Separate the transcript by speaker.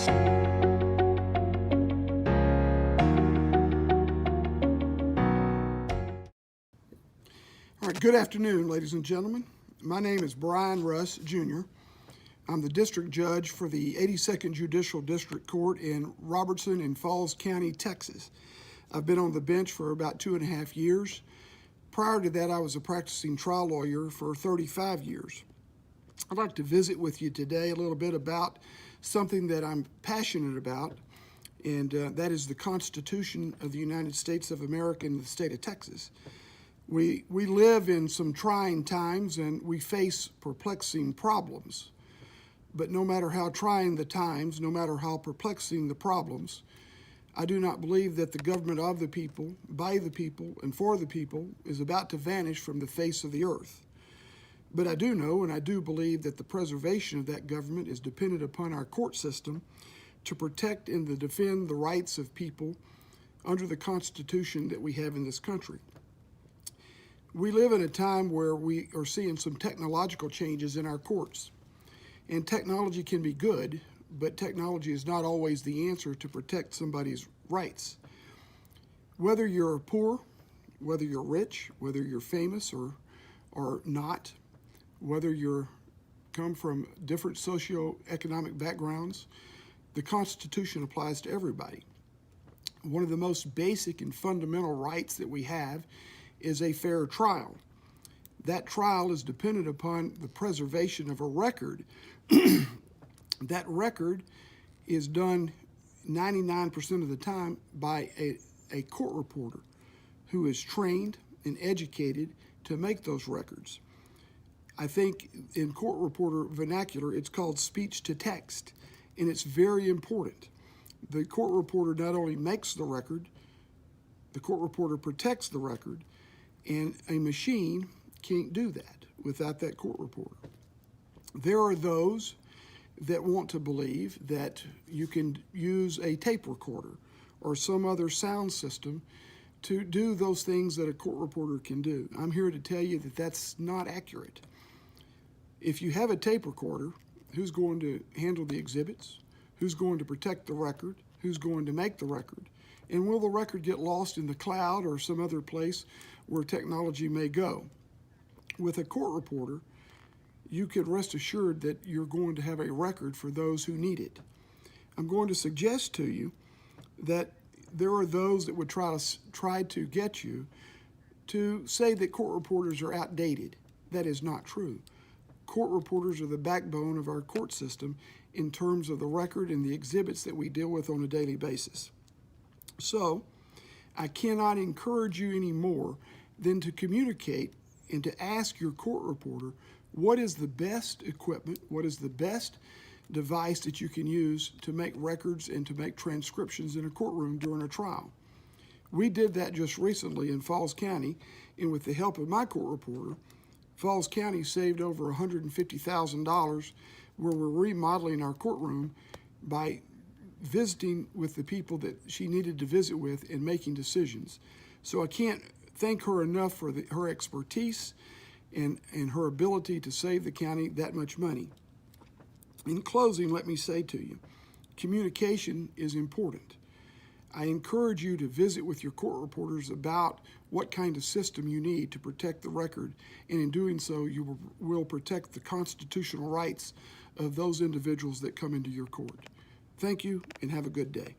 Speaker 1: All right, good afternoon, ladies and gentlemen. My name is Brian Russ, Jr. I'm the district judge for the 82nd Judicial District Court in Robertson and Falls County, Texas. I've been on the bench for about 2.5 years. Prior to that, I was a practicing trial lawyer for 35 years. I'd like to visit with you today a little bit about something that I'm passionate about, and that is the Constitution of the United States of America and the state of Texas. We live in some trying times and we face perplexing problems. But no matter how trying the times, no matter how perplexing the problems, I do not believe that the government of the people, by the people, and for the people is about to vanish from the face of the earth. But I do know and I do believe that the preservation of that government is dependent upon our court system to protect and to defend the rights of people under the Constitution that we have in this country. We live in a time where we are seeing some technological changes in our courts. And technology can be good, but technology is not always the answer to protect somebody's rights. Whether you're poor, whether you're rich, whether you're famous or not, whether you come from different socioeconomic backgrounds, the Constitution applies to everybody. One of the most basic and fundamental rights that we have is a fair trial. That trial is dependent upon the preservation of a record. That record is done 99% of the time by a court reporter who is trained and educated to make those records. I think in court reporter vernacular, it's called speech to text, and it's very important. The court reporter not only makes the record, the court reporter protects the record, and a machine can't do that without that court reporter. There are those that want to believe that you can use a tape recorder or some other sound system to do those things that a court reporter can do. I'm here to tell you that that's not accurate. If you have a tape recorder, who's going to handle the exhibits? Who's going to protect the record? Who's going to make the record? And will the record get lost in the cloud or some other place where technology may go? With a court reporter, you could rest assured that you're going to have a record for those who need it. I'm going to suggest to you that there are those that would try to get you to say that court reporters are outdated. That is not true. Court reporters are the backbone of our court system in terms of the record and the exhibits that we deal with on a daily basis. So, I cannot encourage you any more than to communicate and to ask your court reporter what is the best equipment, what is the best device that you can use to make records and to make transcriptions in a courtroom during a trial. We did that just recently in Falls County, and with the help of my court reporter, Falls County saved over $150,000 where we're remodeling our courtroom by visiting with the people that she needed to visit with and making decisions. So I can't thank her enough for her expertise and her ability to save the county that much money. In closing, let me say to you, communication is important. I encourage you to visit with your court reporters about what kind of system you need to protect the record, and in doing so, you will protect the constitutional rights of those individuals that come into your court. Thank you, and have a good day.